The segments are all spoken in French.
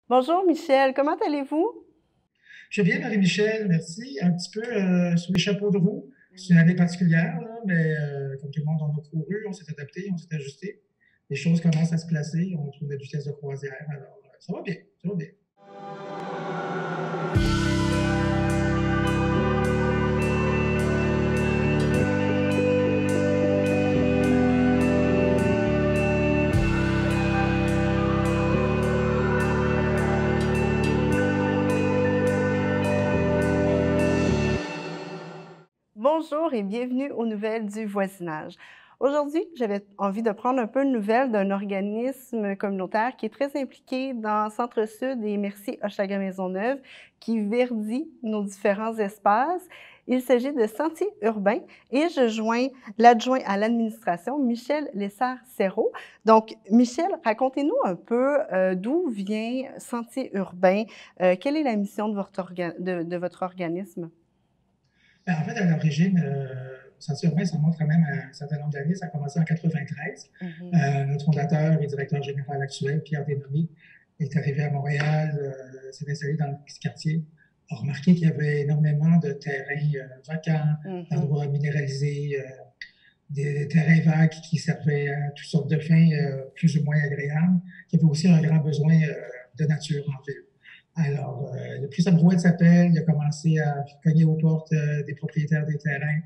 Bonjour Michel, comment allez-vous? Je vais bien, Marie-Michel, merci. Un petit peu sur les chapeaux de roue. C'est une année particulière, là, mais comme tout le monde, on a couru, on s'est adapté, on s'est ajusté. Les choses commencent à se placer, on trouve la vitesse de croisière. Alors, ça va bien, ça va bien. Bonjour et bienvenue aux nouvelles du voisinage. Aujourd'hui, j'avais envie de prendre un peu de nouvelles d'un organisme communautaire qui est très impliqué dans Centre-Sud et Merci Hochelaga-Maisonneuve, qui verdit nos différents espaces. Il s'agit de Sentiers urbains et je joins l'adjoint à l'administration, Michel Lessard-Serrault. Donc, Michel, racontez-nous un peu d'où vient Sentiers urbains, quelle est la mission de de votre organisme? Ben, en fait, à l'origine, Sentier urbain, ça montre quand même un certain nombre d'années. Ça a commencé en 93. Mhm. Notre fondateur et directeur général actuel, Pierre Desnommés, est arrivé à Montréal, s'est installé dans le petit quartier, a remarqué qu'il y avait énormément de terrains vacants, Mhm. d'endroits minéralisés, des terrains vagues qui servaient à toutes sortes de fins plus ou moins agréables. Il y avait aussi un grand besoin de nature en ville. Alors, il a pris sa brouette sa pelle, il a commencé à cogner aux portes des propriétaires des terrains,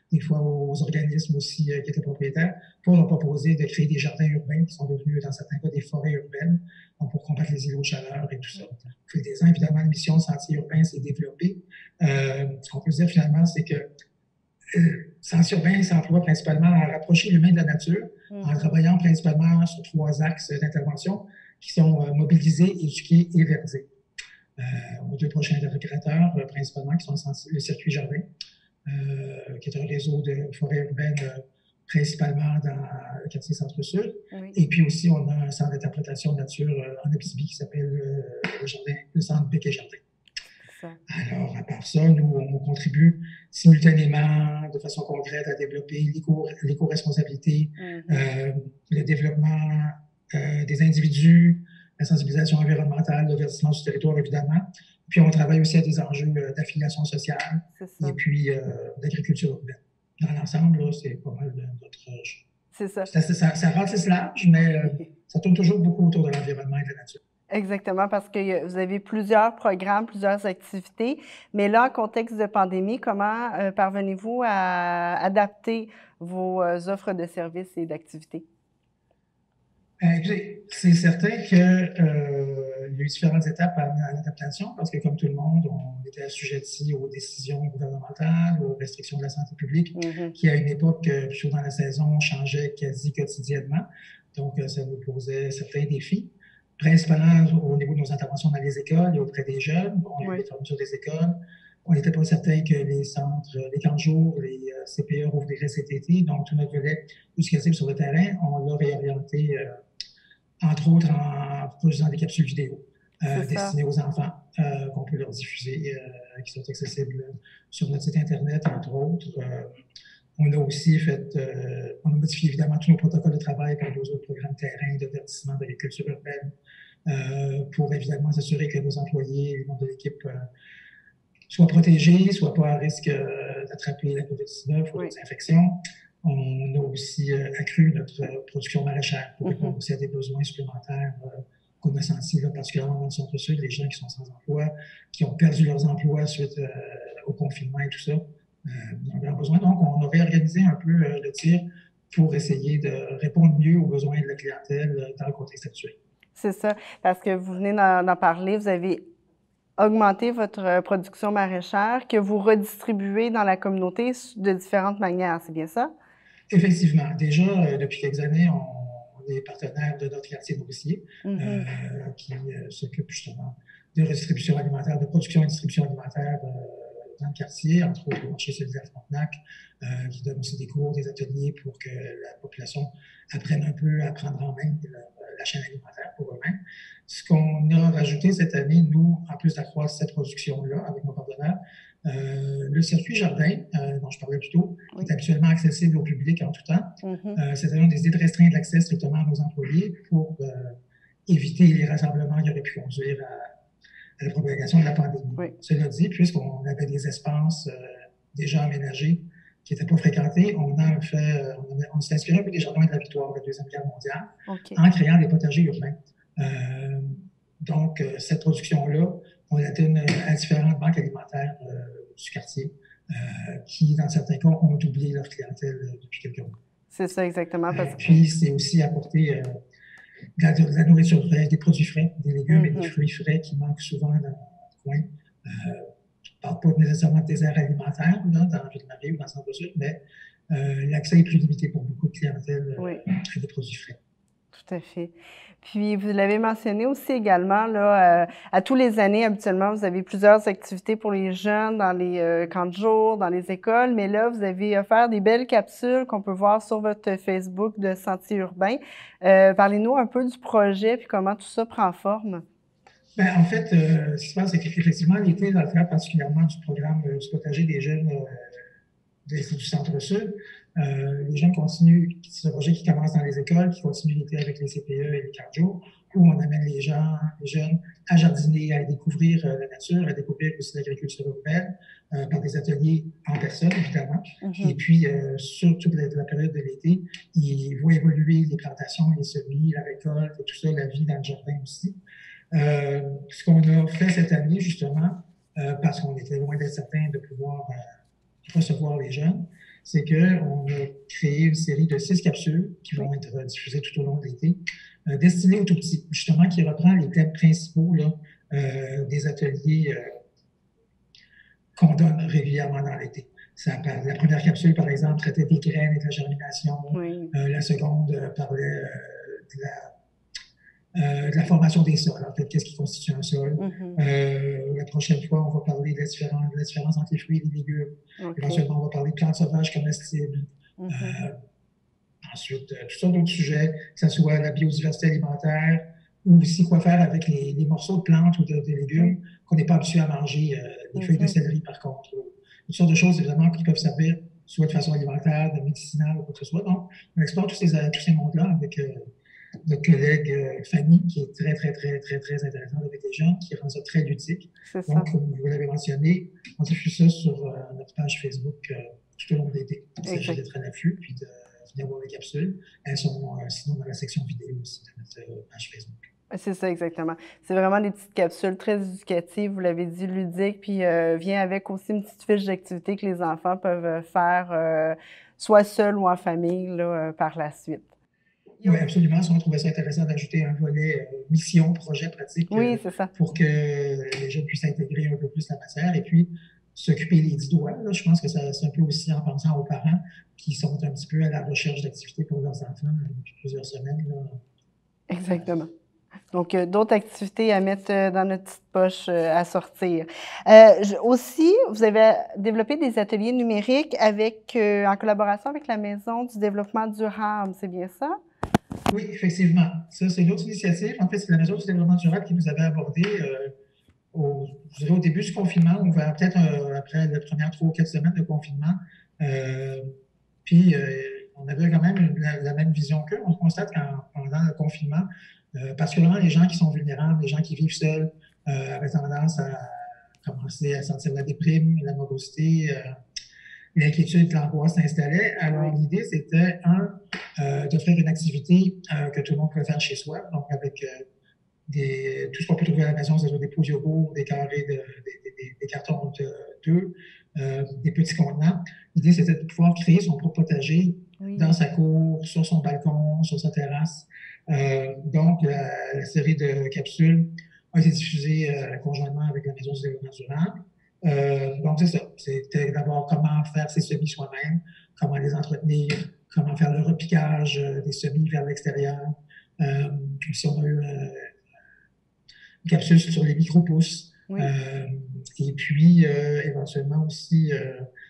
des fois aux organismes aussi qui étaient propriétaires, pour leur proposer de créer des jardins urbains qui sont devenus, dans certains cas, des forêts urbaines, donc pour combattre les îlots de chaleur et tout ça. Au fil des ans, évidemment, la mission Sentier urbain s'est développée. Ce qu'on peut dire finalement, c'est que Sens urbain s'emploie principalement à rapprocher l'humain de la nature en Mhm. travaillant principalement sur trois axes d'intervention qui sont mobiliser, éduquer et verdir. On a deux prochains indicateurs principalement qui sont le circuit jardin, qui est un réseau de forêts urbaines principalement dans le quartier Centre-Sud. Oui, Et puis aussi, on a un centre d'interprétation de nature en Abitibi qui s'appelle le centre Bec et Jardin. c'est ça. Alors, à part ça, nous, on contribue simultanément, de façon concrète, à développer l'éco-responsabilité, Mhm. euh, le développement des individus, la sensibilisation environnementale, le verdissement du territoire, évidemment. Puis, on travaille aussi à des enjeux d'affiliation sociale C'est et ça. puis d'agriculture urbaine. Dans l'ensemble, c'est pas mal de notre... C'est ça. Ça ratisse large, mais ça tourne toujours beaucoup autour de l'environnement et de la nature. Exactement, parce que vous avez plusieurs programmes, plusieurs activités, mais là, en contexte de pandémie, comment parvenez-vous à adapter vos offres de services et d'activités? C'est certain qu'il y a eu différentes étapes à l'adaptation parce que, comme tout le monde, on était assujetti aux décisions gouvernementales, aux restrictions de la santé publique, Mhm. qui à une époque, plutôt dans la saison, changeaient quasi quotidiennement. Donc, ça nous posait certains défis, principalement au niveau de nos interventions dans les écoles et auprès des jeunes. On a eu des Oui, fermetures des écoles. On n'était pas certain que les centres, les camps de jour, les CPE rouvriraient cet été. Donc, tout notre volet éducatif sur le terrain, on l'a réorienté entre autres en produisant des capsules vidéo c'est ça. destinées aux enfants qu'on peut leur diffuser, qui sont accessibles sur notre site Internet, entre autres. On a aussi on a modifié évidemment tous nos protocoles de travail pour nos autres programmes terrain, de verdissement, d'agriculture urbaine, pour évidemment s'assurer que nos employés, les membres de l'équipe soient protégés, soient pas à risque d'attraper la COVID-19 ou Oui. d'autres infections. On a aussi accru notre production maraîchère pour répondre Mhm. aussi à des besoins supplémentaires qu'on a sentis, là, particulièrement dans le centre-sud, les gens qui sont sans emploi, qui ont perdu leurs emplois suite au confinement et tout ça. On avait besoin. Donc, on a réorganisé un peu le tir pour essayer de répondre mieux aux besoins de la clientèle dans le contexte actuel. C'est ça, parce que vous venez d'en parler, vous avez augmenté votre production maraîchère que vous redistribuez dans la communauté de différentes manières, c'est bien ça? Effectivement. Déjà, depuis quelques années, on est partenaire de notre quartier nourricier Mhm. qui s'occupe justement de redistribution alimentaire, de production et distribution alimentaire dans le quartier, entre autres au marché solidaire Frontenac, qui donne aussi des cours, des ateliers pour que la population apprenne un peu à prendre en main la chaîne alimentaire pour eux-mêmes. Ce qu'on a rajouté cette année, nous, en plus d'accroître cette production-là avec nos partenaires, le circuit jardin, dont je parlais plus tôt, qui est Oui. actuellement accessible au public en tout temps. Mhm. Cette année, on a décidé de restreindre l'accès strictement à nos employés pour éviter les rassemblements qui auraient pu conduire à la propagation de la pandémie. Oui. Cela dit, puisqu'on avait des espaces déjà aménagés qui n'étaient pas fréquentés, on s'est inspiré un peu des jardins de la Victoire de la Deuxième Guerre mondiale en créant des potagers urbains. Donc, cette production-là, on la donne à différentes banques alimentaires du quartier qui, dans certains cas, ont doublé leur clientèle depuis quelques mois. C'est ça, exactement. Puis, c'est aussi apporter de la nourriture fraîche, des produits frais, des légumes et des fruits frais qui manquent souvent dans le coin. Je ne parle pas nécessairement de désert alimentaire là, dans Ville-Marie ou dans le centre-sud, mais l'accès est plus limité pour beaucoup de clientèle à des produits frais. Tout à fait. Puis, vous l'avez mentionné aussi également, là, à tous les années, habituellement, vous avez plusieurs activités pour les jeunes dans les camps de jour, dans les écoles, mais là, vous avez offert des belles capsules qu'on peut voir sur votre Facebook de Sentiers urbains. Parlez-nous un peu du projet puis comment tout ça prend forme. Bien, en fait, ce qui se passe, c'est qu'effectivement, l'été, dans le cadre particulièrement du programme du potager des jeunes du Centre-Sud, les jeunes continuent, c'est un projet qui commence dans les écoles, qui continue l'été avec les CPE et les cardio, où on amène les jeunes à jardiner, à découvrir la nature, à découvrir aussi l'agriculture urbaine, par des ateliers en personne, évidemment. Et puis, sur toute la période de l'été, ils voient évoluer les plantations, les semis, la récolte, et tout ça, la vie dans le jardin aussi. Ce qu'on a fait cette année, justement, parce qu'on était loin d'être certain de pouvoir recevoir les jeunes, c'est qu'on a créé une série de 6 capsules qui vont être diffusées tout au long de l'été, destinées aux tout-petits, justement, qui reprend les thèmes principaux là, des ateliers qu'on donne régulièrement dans l'été. La première capsule, par exemple, traitait des graines et de la germination. La seconde parlait de la formation des sols, en fait, qu'est-ce qui constitue un sol. La prochaine fois, on va parler de la différence entre les fruits et les légumes. Éventuellement, on va parler de plantes sauvages comestibles. Ensuite, toutes sortes d'autres sujets, que ce soit la biodiversité alimentaire ou aussi quoi faire avec les morceaux de plantes ou de légumes qu'on n'est pas habitué à manger, les feuilles de céleri, par contre. Toutes sortes de choses, évidemment, qui peuvent servir soit de façon alimentaire, de médicinale ou quoi que ce soit. Donc, on explore tous ces mondes-là avec notre collègue Fanny, qui est très, très, très, très, très intéressante avec les jeunes, qui rend ça très ludique. Donc, comme vous l'avez mentionné, on diffuse ça sur notre page Facebook tout au long de l'été. Il s'agit d'être à l'affût, puis de venir voir les capsules. Elles sont sinon dans la section vidéo aussi de notre page Facebook. C'est ça, exactement. C'est vraiment des petites capsules très éducatives, vous l'avez dit, ludiques, puis vient avec aussi une petite fiche d'activité que les enfants peuvent faire soit seuls ou en famille là, par la suite. Oui, absolument. On trouvait ça intéressant d'ajouter un volet mission, projet pratique pour que les jeunes puissent intégrer un peu plus la matière et puis s'occuper les 10 doigts. Là. Je pense que c'est un peu aussi en pensant aux parents qui sont un petit peu à la recherche d'activités pour leurs enfants depuis plusieurs semaines. Là. Exactement. Donc, d'autres activités à mettre dans notre petite poche à sortir. Aussi, vous avez développé des ateliers numériques en collaboration avec la Maison du développement durable, c'est bien ça? Oui, effectivement. Ça, c'est une autre initiative. En fait, c'est la Maison du développement durable qui nous avait abordé au début du confinement, on va peut-être après les premières 3 ou 4 semaines de confinement. Puis, on avait quand même la même vision qu'eux. On constate pendant le confinement, particulièrement les gens qui sont vulnérables, les gens qui vivent seuls, avaient tendance à commencer à sentir la déprime, la morosité, l'inquiétude, l'angoisse s'installait. Alors, l'idée, c'était, d'offrir une activité que tout le monde pouvait faire chez soi, donc avec tout ce qu'on peut trouver à la maison, c'est-à-dire des pots de yogourt, des carrés, des cartons d'œufs, des petits contenants. L'idée, c'était de pouvoir créer son propre potager dans sa cour, sur son balcon, sur sa terrasse. Donc, la série de capsules a été diffusée conjointement avec la Maison du développement durable. Donc, c'est ça. C'était d'abord comment faire ses semis soi-même, comment les entretenir, comment faire le repiquage des semis vers l'extérieur. Aussi, on a eu une capsule sur les micro-pousses. Et puis, éventuellement aussi,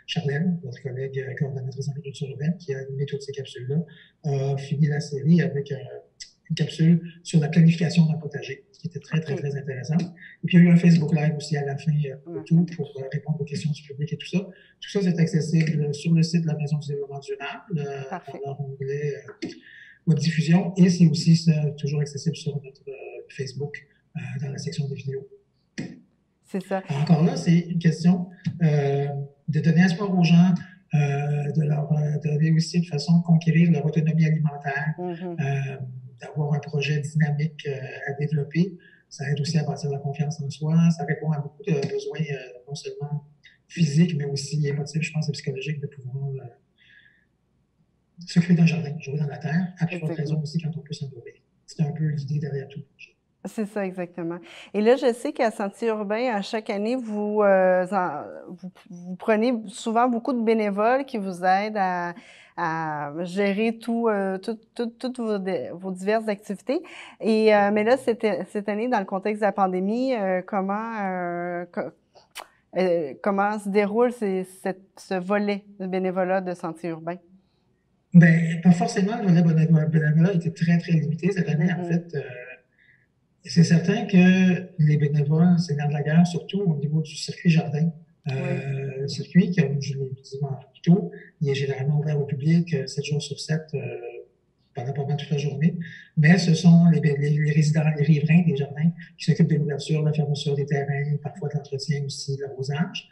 Charlène, notre collègue coordonnatrice en agriculture urbaine, qui a animé toutes ces capsules-là, a fini la série avec une capsule sur la planification d'un potager, qui était très, très, très intéressante. Et puis, il y a eu un Facebook Live aussi à la fin tout pour répondre aux questions du public et tout ça. Tout ça, c'est accessible sur le site de la Maison du développement durable, dans leur onglet web diffusion et c'est aussi toujours accessible sur notre Facebook dans la section des vidéos. C'est ça. Encore là, c'est une question de donner espoir aux gens, de leur donner aussi de façon conquérir leur autonomie alimentaire, d'avoir un projet dynamique à développer. Ça aide aussi à bâtir la confiance en soi. Ça répond à beaucoup de besoins, non seulement physiques, mais aussi émotifs, je pense, et psychologiques, de pouvoir s'occuper d'un jardin, jouer dans la terre, à plus forte raison aussi quand on peut s'en nourrir. C'est un peu l'idée derrière tout le projet. C'est ça, exactement. Et là, je sais qu'à Sentier urbain, à chaque année, vous prenez souvent beaucoup de bénévoles qui vous aident à gérer toutes vos diverses activités. Et, mais là, cette année, dans le contexte de la pandémie, comment se déroule ce volet de bénévolat de Sentier urbain? Bien, pas forcément. Le volet bénévolat était très, très limité cette année. En fait, c'est certain que les bénévoles, c'est dans de la guerre, surtout au niveau du circuit jardin. Le circuit, comme je l'ai dit plus tôt, il est généralement ouvert au public 7 jours sur 7 pendant pas mal toute la journée. Mais ce sont les résidents, les riverains des jardins qui s'occupent de l'ouverture, de la fermeture des terrains, parfois de l'entretien aussi, de l'arrosage.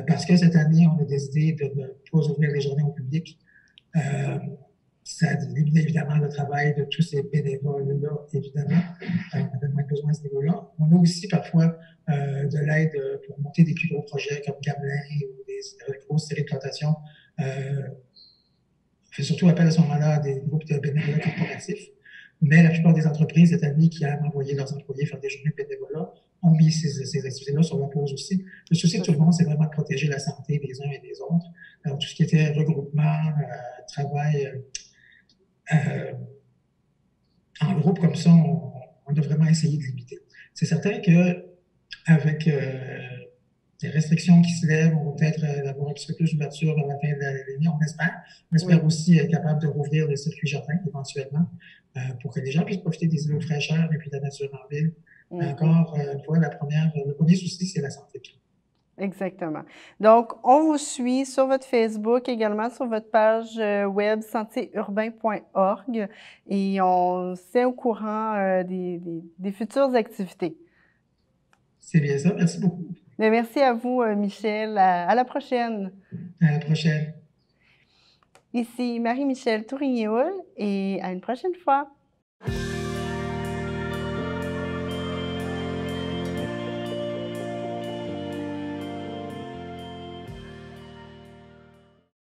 Parce que cette année, on a décidé de ne pas ouvrir les jardins au public. Ça élimine évidemment le travail de tous ces bénévoles-là, évidemment. On avait moins besoin à ce niveau-là. On a aussi parfois de l'aide pour monter des plus gros projets comme Gamelin ou des grosses séries de plantations. On fait surtout appel à ce moment-là à des groupes de bénévolat corporatifs. Mais la plupart des entreprises cette année qui aiment envoyer leurs employés faire des journées de bénévolat ont mis ces activités-là sur la pause aussi. Le souci de tout le monde, c'est vraiment de protéger la santé des uns et des autres. Alors, tout ce qui était regroupement, travail en groupe comme ça, on a vraiment essayé de limiter. C'est certain qu'avec les restrictions qui se lèvent, on va peut-être avoir un petit peu plus d'ouverture à la fin de l'année, on espère. On espère aussi être capable de rouvrir les circuits jardins éventuellement pour que les gens puissent profiter des îlots de fraîcheur et puis de la nature en ville. Encore une fois, le premier souci, c'est la santé. Exactement. Donc, on vous suit sur votre Facebook, également sur votre page web sentierurbain.org et on se tient au courant des futures activités. C'est bien ça. Merci beaucoup. Mais merci à vous, Michel. À la prochaine. À la prochaine. Ici Marie-Michel Tourigny-Hull et à une prochaine fois.